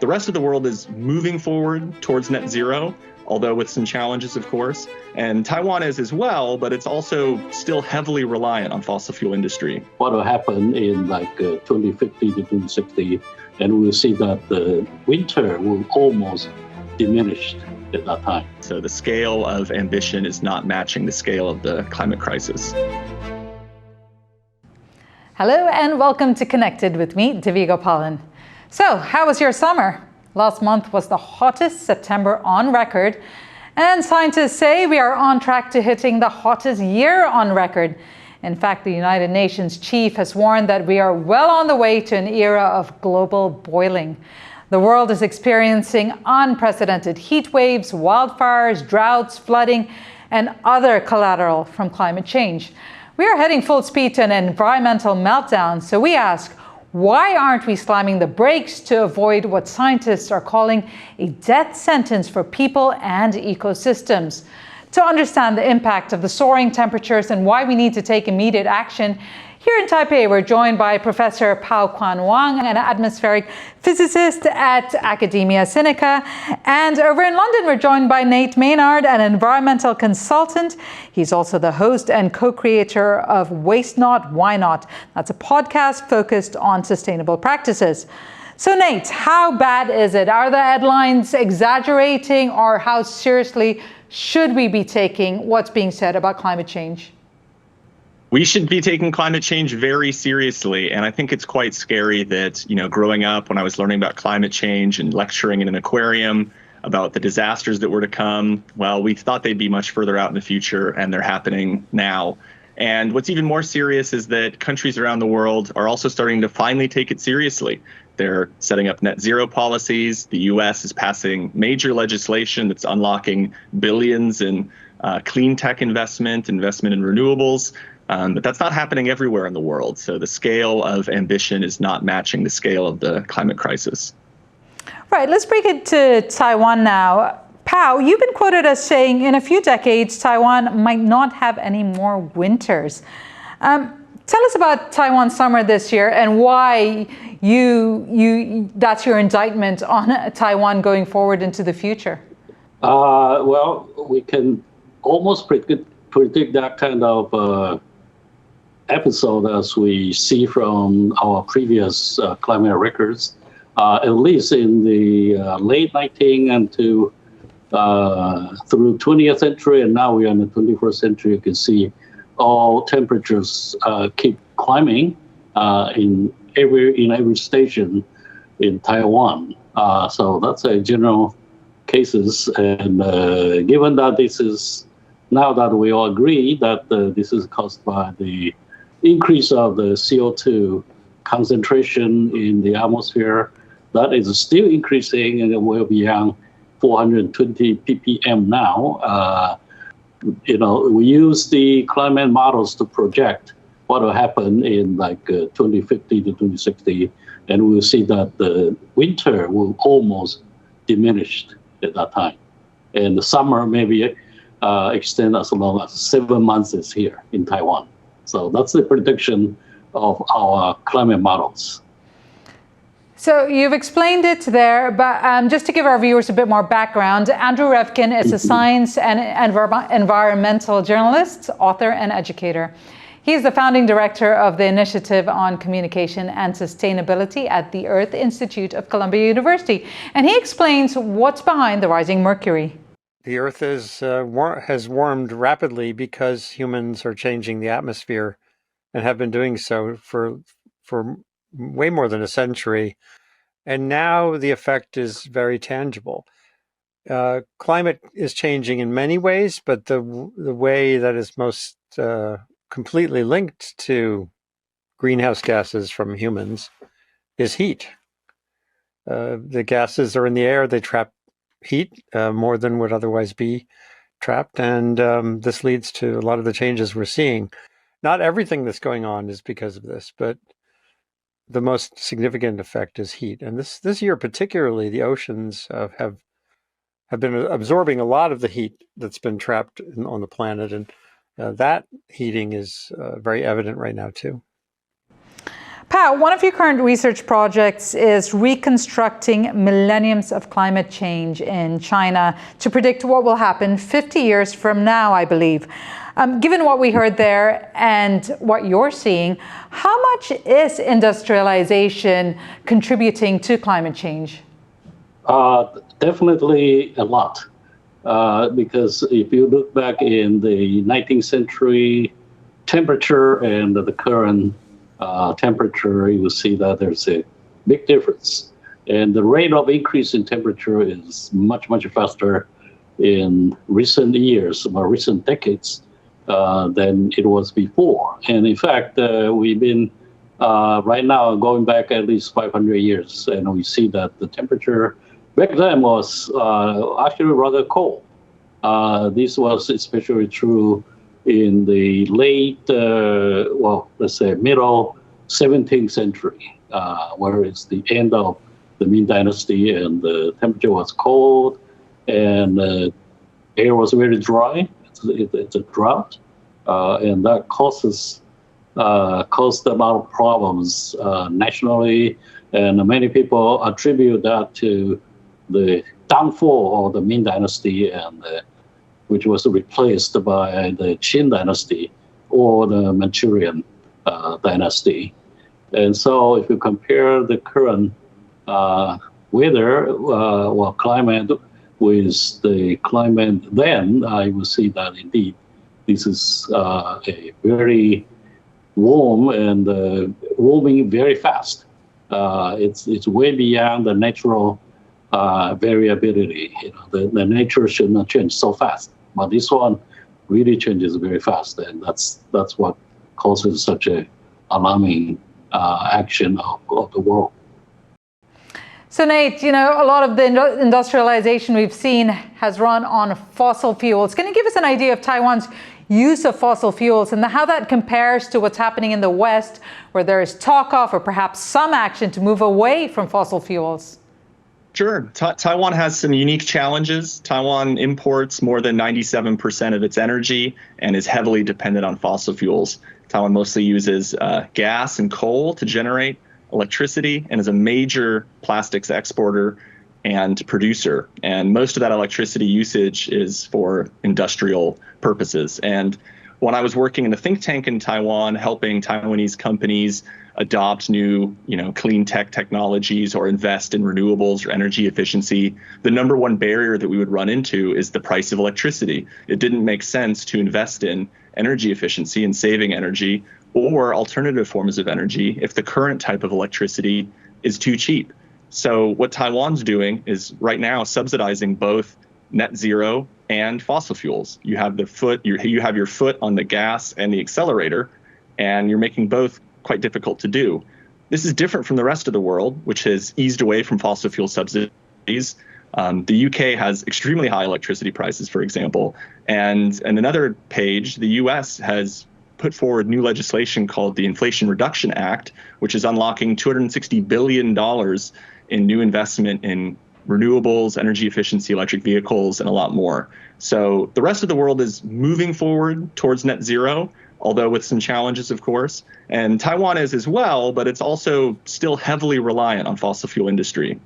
The rest of the world is moving forward towards net zero, although with some challenges, of course. And Taiwan is as well, but it's also still heavily reliant on fossil fuel industry. What will happen in 2050 to 2060, and we'll see that the winter will almost diminish at that time. So the scale of ambition is not matching the scale of the climate crisis. Hello and welcome to Connected with me, Divya Gopalan. So, how was your summer? Last month was the hottest September on record, and scientists say we are on track to hitting the hottest year on record. In fact, the United Nations chief has warned that we are well on the way to an era of global boiling. The world is experiencing unprecedented heat waves, wildfires, droughts, flooding, and other collateral from climate change. We are heading full speed to an environmental meltdown, so we ask, why aren't we slamming the brakes to avoid what scientists are calling a death sentence for people and ecosystems? To understand the impact of the soaring temperatures and why we need to take immediate action, here in Taipei, we're joined by Professor Pao-Kuan Wang, an atmospheric physicist at Academia Sinica. And over in London, we're joined by Nate Maynard, an environmental consultant. He's also the host and co-creator of Waste Not, Why Not? That's a podcast focused on sustainable practices. So Nate, how bad is it? Are the headlines exaggerating, or how seriously should we be taking what's being said about climate change? We should be taking climate change very seriously. And I think it's quite scary that, growing up when I was learning about climate change and lecturing in an aquarium about the disasters that were to come, well, we thought they'd be much further out in the future, and they're happening now. And what's even more serious is that countries around the world are also starting to finally take it seriously. They're setting up net zero policies. The U.S. is passing major legislation that's unlocking billions in clean tech investment in renewables. But that's not happening everywhere in the world. So the scale of ambition is not matching the scale of the climate crisis. Right, let's bring it to Taiwan now. Pao, you've been quoted as saying in a few decades, Taiwan might not have any more winters. Tell us about Taiwan's summer this year and why that's your indictment on Taiwan going forward into the future. Well, we can almost predict that kind of episode as we see from our previous climate records, at least in the late 19th and through 20th century, and now we are in the 21st century. You can see all temperatures keep climbing in every station in Taiwan. So that's a general cases, and given that this is now that we all agree that this is caused by the increase of the CO2 concentration in the atmosphere, that is still increasing, and we're beyond 420 ppm now. We use the climate models to project what will happen in 2050 to 2060, and we'll see that the winter will almost diminish at that time, and the summer maybe extend as long as 7 months is here in Taiwan. So that's the prediction of our climate models. So you've explained it there, but just to give our viewers a bit more background, Andrew Revkin is a science and environmental journalist, author, and educator. He is the founding director of the Initiative on Communication and Sustainability at the Earth Institute of Columbia University, and he explains what's behind the rising mercury. The Earth has warmed rapidly because humans are changing the atmosphere and have been doing so for way more than a century. And now the effect is very tangible. Climate is changing in many ways, but the way that is most completely linked to greenhouse gases from humans is heat. The gases are in the air, they trap heat more than would otherwise be trapped, and this leads to a lot of the changes we're seeing. Not everything that's going on is because of this, but the most significant effect is heat. And this year particularly, the oceans have been absorbing a lot of the heat that's been trapped on the planet, and that heating is very evident right now too. Pao, one of your current research projects is reconstructing millenniums of climate change in China to predict what will happen 50 years from now, I believe. Given what we heard there and what you're seeing, how much is industrialization contributing to climate change? Definitely a lot. Because if you look back in the 19th century temperature and the current temperature, you will see that there's a big difference. And the rate of increase in temperature is much, much faster in recent years, or recent decades, than it was before. And in fact, we've been right now going back at least 500 years, and we see that the temperature back then was actually rather cold. This was especially true in the late, let's say middle 17th century, where it's the end of the Ming Dynasty, and the temperature was cold, and air was very dry. It's a drought, and that caused a lot of problems nationally, and many people attribute that to the downfall of the Ming Dynasty, and which was replaced by the Qin Dynasty or the Manchurian Dynasty. And so if you compare the current weather or climate with the climate then, you will see that indeed this is a very warm and warming very fast. It's way beyond the natural variability. The nature should not change so fast, but this one really changes very fast, and that's what causes such a alarming action of the world. So Nate, a lot of the industrialization we've seen has run on fossil fuels. Can you give us an idea of Taiwan's use of fossil fuels and how that compares to what's happening in the West, where there is talk of or perhaps some action to move away from fossil fuels? Sure. Taiwan has some unique challenges. Taiwan imports more than 97% of its energy and is heavily dependent on fossil fuels. Taiwan mostly uses gas and coal to generate electricity and is a major plastics exporter and producer. And most of that electricity usage is for industrial purposes. And when I was working in a think tank in Taiwan, helping Taiwanese companies adopt new, clean tech technologies or invest in renewables or energy efficiency, the number one barrier that we would run into is the price of electricity. It didn't make sense to invest in energy efficiency and saving energy or alternative forms of energy if the current type of electricity is too cheap. So what Taiwan's doing is right now subsidizing both net zero and fossil fuels. You have you have your foot on the gas and the accelerator, and you're making both quite difficult to do. This is different from the rest of the world, which has eased away from fossil fuel subsidies. The UK has extremely high electricity prices, for example. And another page, the US has put forward new legislation called the Inflation Reduction Act, which is unlocking $260 billion in new investment in renewables, energy efficiency, electric vehicles, and a lot more. So the rest of the world is moving forward towards net zero, although with some challenges, of course. And Taiwan is as well, but it's also still heavily reliant on fossil fuel industry.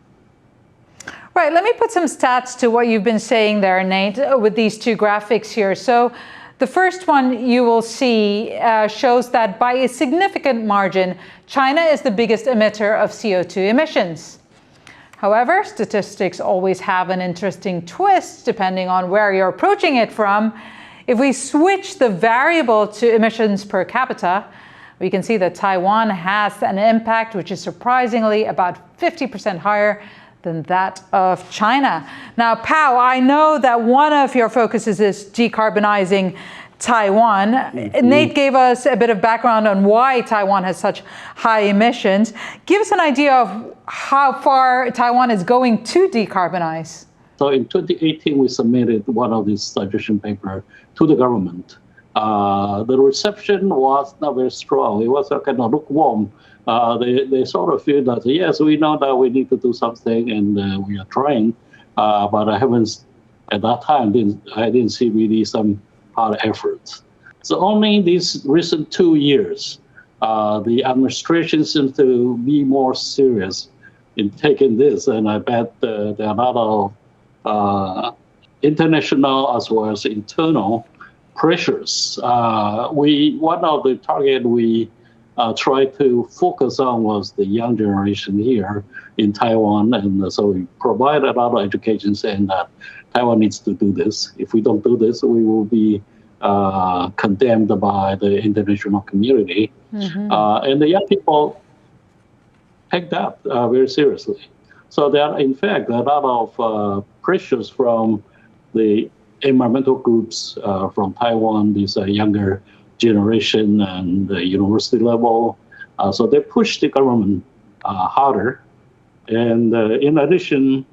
Right, let me put some stats to what you've been saying there, Nate, with these two graphics here. So the first one you will see shows that by a significant margin, China is the biggest emitter of CO2 emissions. However, statistics always have an interesting twist depending on where you're approaching it from. If we switch the variable to emissions per capita, we can see that Taiwan has an impact which is surprisingly about 50% higher than that of China. Now, Pao, I know that one of your focuses is decarbonizing Taiwan. Mm-hmm. Nate gave us a bit of background on why Taiwan has such high emissions. Give us an idea of how far Taiwan is going to decarbonize. So in 2018, we submitted one of these suggestion paper to the government. The reception was not very strong. It was kind of lukewarm. They sort of feel that, yes, we know that we need to do something and we are trying, but I haven't, at that time, I didn't see really some hard efforts. So only these recent 2 years, the administration seems to be more serious in taking this, and I bet there are a lot of international as well as internal pressures. One of the target we try to focus on was the young generation here in Taiwan, and so we provide a lot of education saying that Taiwan needs to do this. If we don't do this, we will be condemned by the international community. And the young people take that very seriously. So there are, in fact, a lot of pressures from the environmental groups from Taiwan, this younger generation and the university level. So they push the government harder. And in addition,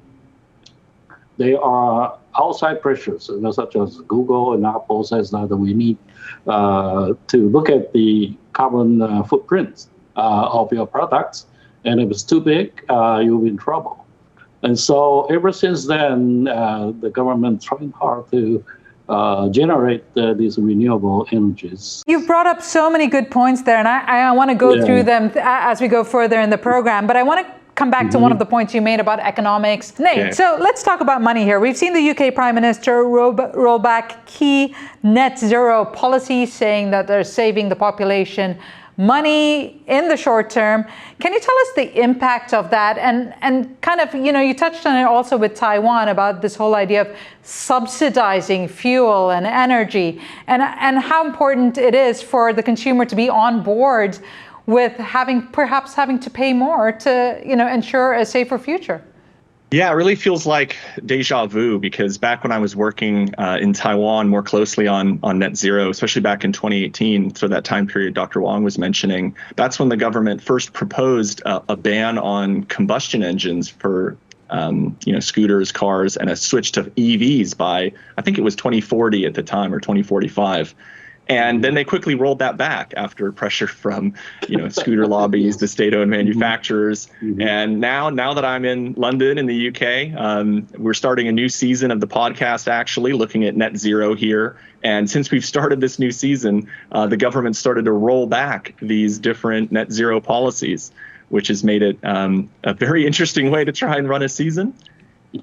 there are outside pressures, such as Google and Apple says that we need to look at the carbon footprint of your products. And if it's too big, you'll be in trouble. And so ever since then, the government trying hard to generate these renewable energies. You've brought up so many good points there, and I want to go through them as we go further in the program. But I want to come back to one of the points you made about economics. Nate, so let's talk about money here. We've seen the UK Prime Minister roll back key net zero policies, saying that they're saving the population money in the short term. Can you tell us the impact of that? And kind of, you touched on it also with Taiwan about this whole idea of subsidizing fuel and energy, and how important it is for the consumer to be on board with perhaps having to pay more to, ensure a safer future. Yeah, it really feels like deja vu, because back when I was working in Taiwan more closely on net zero, especially back in 2018, so that time period Dr. Wang was mentioning, that's when the government first proposed a ban on combustion engines for scooters, cars, and a switch to EVs by, I think it was 2040 at the time, or 2045. And then they quickly rolled that back after pressure from, scooter lobbies, the state-owned manufacturers. And now that I'm in London in the UK, we're starting a new season of the podcast, actually looking at net zero here. And since we've started this new season, the government started to roll back these different net zero policies, which has made it a very interesting way to try and run a season.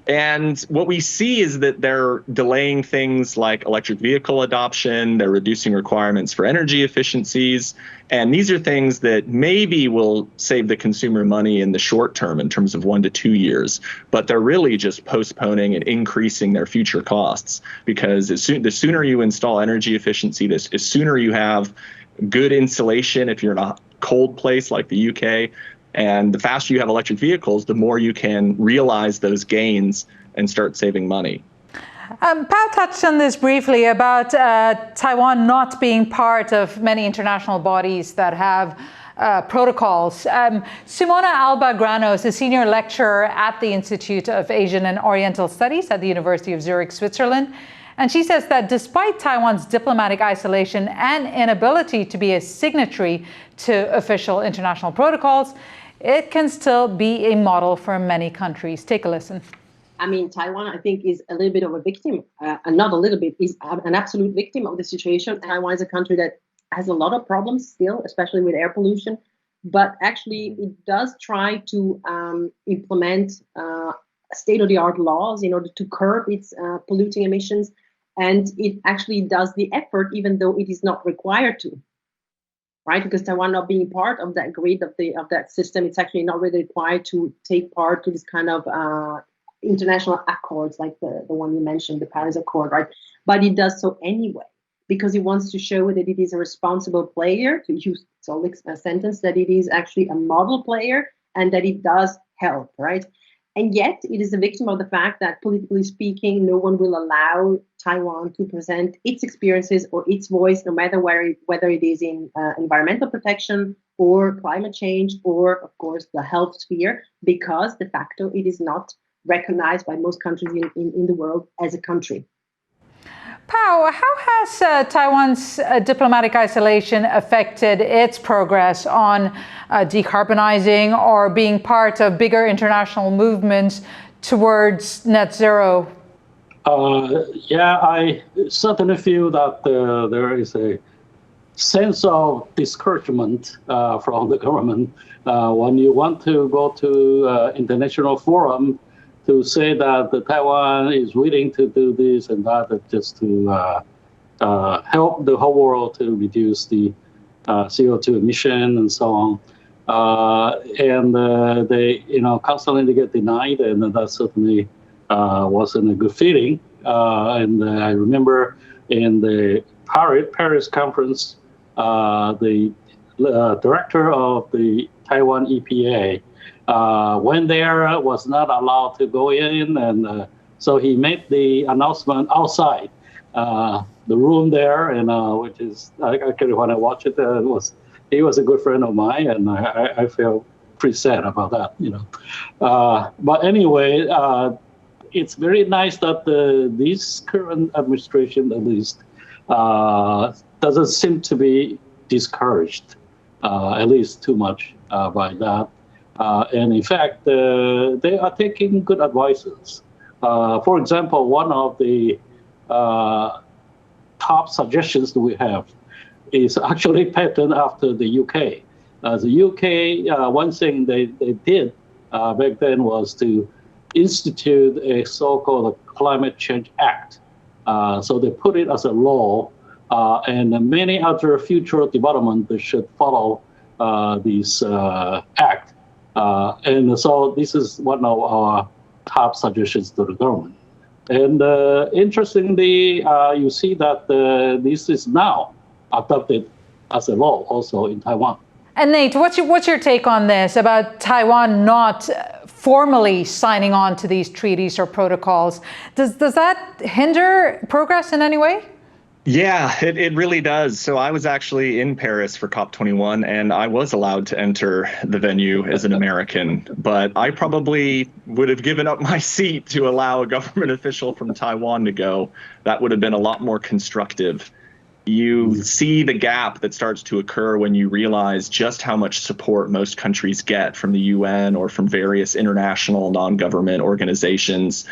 And what we see is that they're delaying things like electric vehicle adoption, they're reducing requirements for energy efficiencies, and these are things that maybe will save the consumer money in the short term in terms of 1 to 2 years, but they're really just postponing and increasing their future costs, because the sooner you install energy efficiency, the sooner you have good insulation if you're in a cold place like the UK, and the faster you have electric vehicles, the more you can realize those gains and start saving money. Pao touched on this briefly about Taiwan not being part of many international bodies that have protocols. Simona Alba-Grano is a senior lecturer at the Institute of Asian and Oriental Studies at the University of Zurich, Switzerland. And she says that despite Taiwan's diplomatic isolation and inability to be a signatory to official international protocols, it can still be a model for many countries. Take a listen. I mean, Taiwan, I think, is a little bit of a victim, and not a little bit, is an absolute victim of the situation. Taiwan is a country that has a lot of problems still, especially with air pollution, but actually it does try to implement state-of-the-art laws in order to curb its polluting emissions, and it actually does the effort even though it is not required to. Right, because Taiwan not being part of that grid of that system, it's actually not really required to take part to this kind of international accords like the one you mentioned, the Paris Accord, right? But it does so anyway because it wants to show that it is a responsible player, to use Zolik's sentence, that it is actually a model player and that it does help, right? And yet it is a victim of the fact that, politically speaking, no one will allow Taiwan to present its experiences or its voice, no matter whether it is in environmental protection or climate change or, of course, the health sphere, because de facto it is not recognized by most countries in the world as a country. Pao, how has Taiwan's diplomatic isolation affected its progress on decarbonizing or being part of bigger international movements towards net zero? I certainly feel that there is a sense of discouragement from the government when you want to go to international forum to say that Taiwan is willing to do this and that, just to help the whole world to reduce the CO2 emission and so on. And they, constantly get denied, and that certainly wasn't a good feeling. And I remember in the Paris conference, the director of the Taiwan EPA went there, was not allowed to go in, and so he made the announcement outside the room there, and which is actually, when I watched it, he was a good friend of mine, and I feel pretty sad about that, But anyway, it's very nice that this current administration, at least, doesn't seem to be discouraged, at least too much by that. And in fact, they are taking good advices. For example, one of the top suggestions that we have is actually patterned after the UK. The UK, one thing they did back then was to institute a so-called Climate Change Act. So they put it as a law, and many other future developments should follow this act. And so this is one of our top suggestions to the government. And interestingly, you see that this is now adopted as a law also in Taiwan. And Nate, what's your take on this about Taiwan not formally signing on to these treaties or protocols? Does that hinder progress in any way? Yeah, it really does. So I was actually in Paris for COP21, and I was allowed to enter the venue as an American, but I probably would have given up my seat to allow a government official from Taiwan to go. That would have been a lot more constructive. You see the gap that starts to occur when you realize just how much support most countries get from the UN or from various international non-government organizations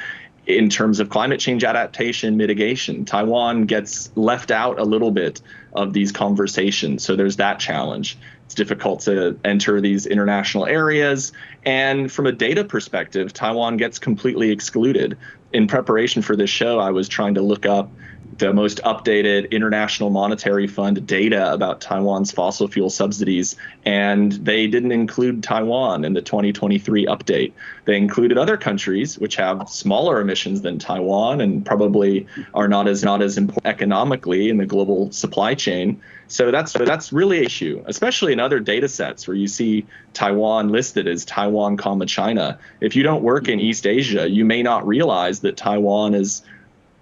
in terms of climate change adaptation mitigation. Taiwan gets left out a little bit of these conversations. So there's that challenge. It's difficult to enter these international areas. And from a data perspective, Taiwan gets completely excluded. In preparation for this show, I was trying to look up the most updated International Monetary Fund data about Taiwan's fossil fuel subsidies, and they didn't include Taiwan in the 2023 update. They included other countries which have smaller emissions than Taiwan and probably are not as important economically in the global supply chain. So that's really an issue, especially in other data sets where you see Taiwan listed as Taiwan, China. If you don't work in East Asia, you may not realize that Taiwan is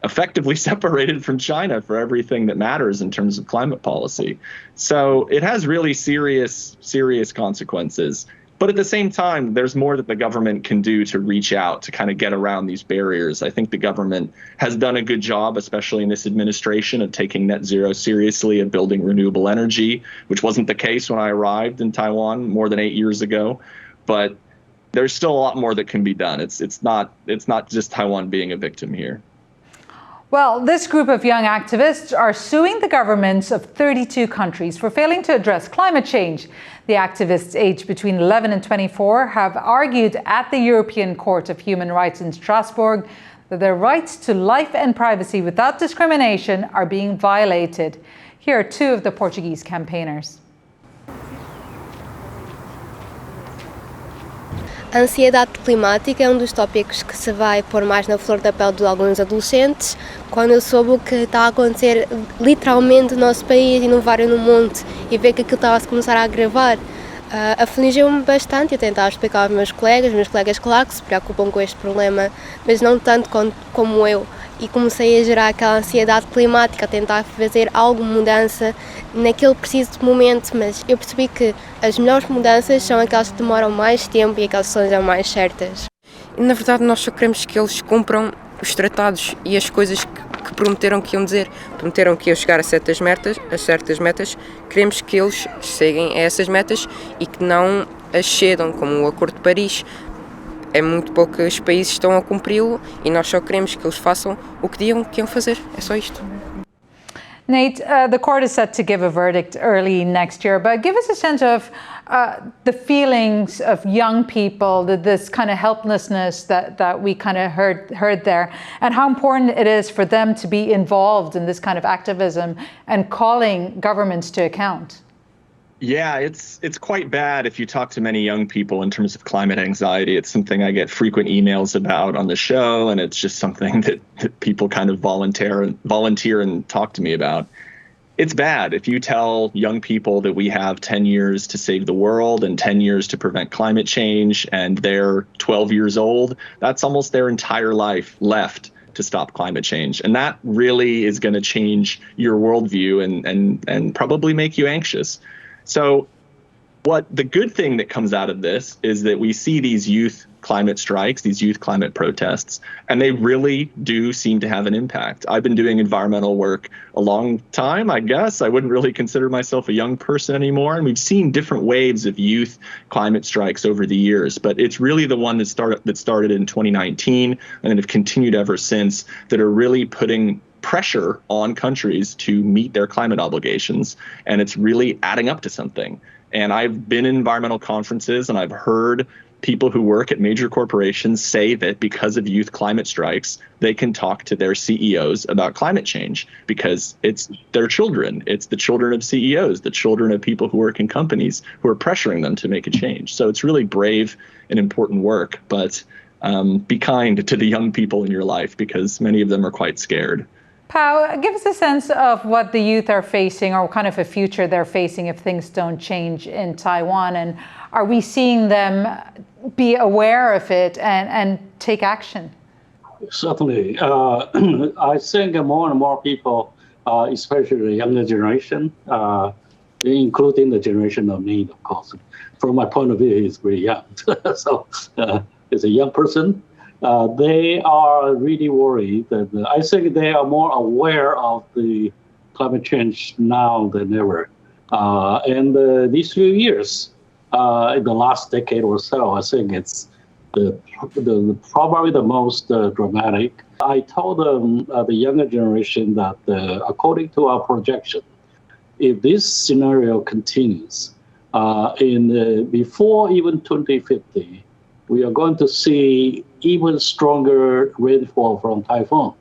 effectively separated from China for everything that matters in terms of climate policy. So it has really serious consequences. But at the same time, there's more that the government can do to reach out to kind of get around these barriers. I think the government has done a good job, especially in this administration, of taking net zero seriously and building renewable energy, which wasn't the case when I arrived in Taiwan more than 8 years ago. But there's still a lot more that can be done. It's not just Taiwan being a victim here. Well, this group of young activists are suing the governments of 32 countries for failing to address climate change. The activists aged between 11 and 24 have argued at the European Court of Human Rights in Strasbourg that their rights to life and privacy without discrimination are being violated. Here are two of the Portuguese campaigners. A ansiedade climática é um dos tópicos que se vai pôr mais na flor da pele de alguns adolescentes. Quando eu soube o que está a acontecer literalmente no nosso país e no vário no mundo e ver que aquilo estava a se começar a agravar, afligiu-me bastante. Eu tentava explicar aos meus colegas claro que se preocupam com este problema, mas não tanto como eu. E comecei a gerar aquela ansiedade climática, a tentar fazer alguma mudança naquele preciso momento, mas eu percebi que as melhores mudanças são aquelas que demoram mais tempo e aquelas que são as mais certas. E, na verdade, nós só queremos que eles cumpram os tratados e as coisas que prometeram que iam dizer. Prometeram que iam chegar a certas metas, queremos que eles cheguem a essas metas e que não as cedam, como o Acordo de Paris. É muito poucos países estão a cumpri-lo e nós só queremos que eles façam o que digam que iam fazer. É só isto. Nate, the court is set to give a verdict early next year, but give us a sense of the feelings of young people, this kind of helplessness that we kind of heard there, and how important it is for them to be involved in this kind of activism and calling governments to account. Yeah, it's quite bad if you talk to many young people in terms of climate anxiety. It's something I get frequent emails about on the show, and it's just something that people kind of volunteer and talk to me about. It's bad if you tell young people that we have 10 years to save the world and 10 years to prevent climate change, and they're 12 years old. That's almost their entire life left to stop climate change. And that really is going to change your worldview and probably make you anxious. So what the good thing that comes out of this is that we see these youth climate strikes, these youth climate protests, and they really do seem to have an impact. I've been doing environmental work a long time, I guess. I wouldn't really consider myself a young person anymore. And we've seen different waves of youth climate strikes over the years. But it's really the one that started in 2019 and have continued ever since that are really putting pressure on countries to meet their climate obligations. And it's really adding up to something. And I've been in environmental conferences and I've heard people who work at major corporations say that because of youth climate strikes, they can talk to their CEOs about climate change because it's their children. It's the children of CEOs, the children of people who work in companies who are pressuring them to make a change. So it's really brave and important work, but be kind to the young people in your life because many of them are quite scared. Pao, give us a sense of what the youth are facing or what kind of a future they're facing if things don't change in Taiwan. And are we seeing them be aware of it and take action? Certainly. I think more and more people, especially the younger generation, including the generation of me, of course. From my point of view, he's very young. So as a young person, they are really worried that I think they are more aware of the climate change now than ever. And these few years, in the last decade or so, I think it's probably the most dramatic. I told them, the younger generation, that according to our projection, if this scenario continues, before even 2050, we are going to see even stronger rainfall from typhoon.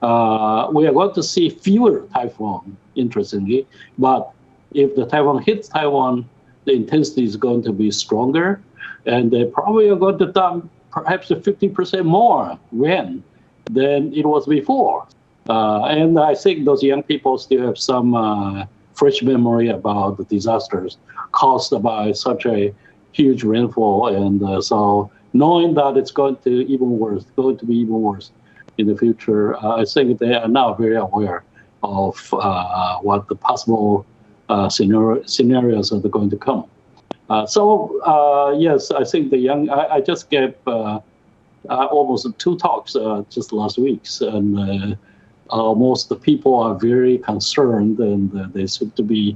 We are going to see fewer typhoons, interestingly, but if the typhoon hits Taiwan, the intensity is going to be stronger, and they probably are going to dump perhaps 50% more rain than it was before. And I think those young people still have some fresh memory about the disasters caused by such a huge rainfall, and so knowing that it's going to be even worse in the future, I think they are now very aware of what the possible scenarios are going to come. Yes, I think the young. I just gave almost 2 talks just last week, and most the people are very concerned, and they seem to be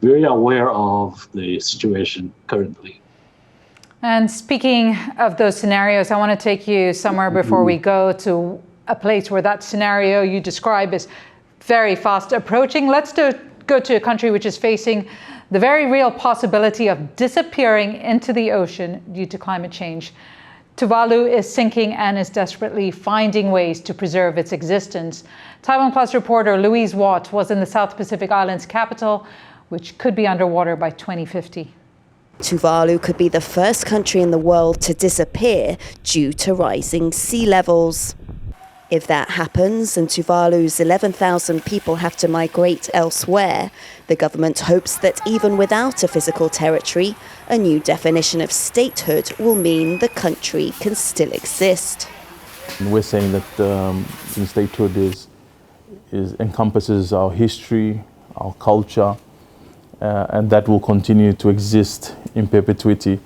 very aware of the situation currently. And speaking of those scenarios, I want to take you somewhere before we go to a place where that scenario you describe is very fast approaching. Let's go to a country which is facing the very real possibility of disappearing into the ocean due to climate change. Tuvalu is sinking and is desperately finding ways to preserve its existence. TaiwanPlus reporter Louise Watt was in the South Pacific Islands capital, which could be underwater by 2050. Tuvalu could be the first country in the world to disappear due to rising sea levels. If that happens and Tuvalu's 11,000 people have to migrate elsewhere, the government hopes that even without a physical territory, a new definition of statehood will mean the country can still exist. We're saying that statehood encompasses our history, our culture, and that will continue to exist in perpetuity,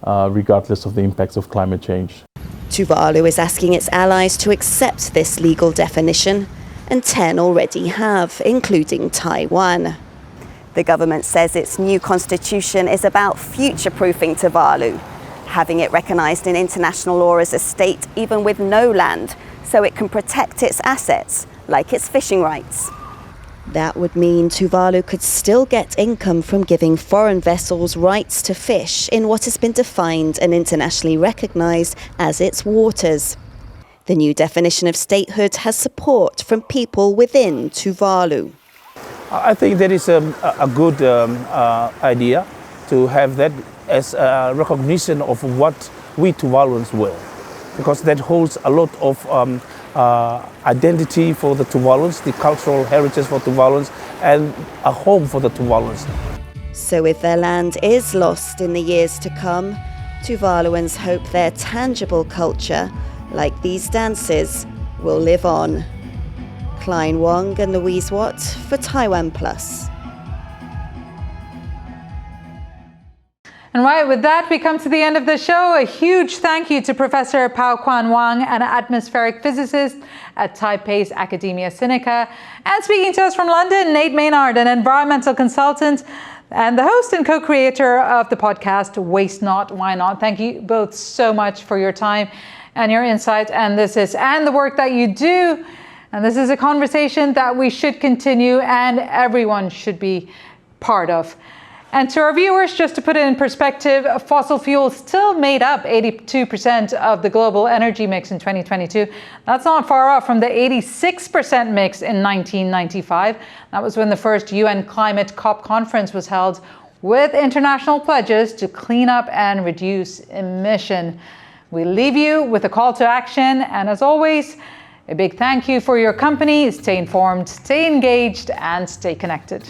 regardless of the impacts of climate change. Tuvalu is asking its allies to accept this legal definition, and 10 already have, including Taiwan. The government says its new constitution is about future-proofing Tuvalu, having it recognized in international law as a state even with no land, so it can protect its assets, like its fishing rights. That would mean Tuvalu could still get income from giving foreign vessels rights to fish in what has been defined and internationally recognised as its waters. The new definition of statehood has support from people within Tuvalu. I think that is a good idea to have that as a recognition of what we Tuvaluans were, because that holds a lot of identity for the Tuvaluans, the cultural heritage for Tuvaluans, and a home for the Tuvaluans. So if their land is lost in the years to come, Tuvaluans hope their tangible culture, like these dances, will live on. Klein Wang and Louise Watt for TaiwanPlus. And right, with that, we come to the end of the show. A huge thank you to Professor Pao-Kuan Wang, an atmospheric physicist at Taipei's Academia Sinica. And speaking to us from London, Nate Maynard, an environmental consultant and the host and co-creator of the podcast, Waste Not, Why Not. Thank you both so much for your time and your insight and the work that you do. And this is a conversation that we should continue and everyone should be part of. And to our viewers, just to put it in perspective, fossil fuels still made up 82% of the global energy mix in 2022. That's not far off from the 86% mix in 1995. That was when the first UN Climate COP conference was held, with international pledges to clean up and reduce emission. We leave you with a call to action, and as always, a big thank you for your company. Stay informed, stay engaged, and stay connected.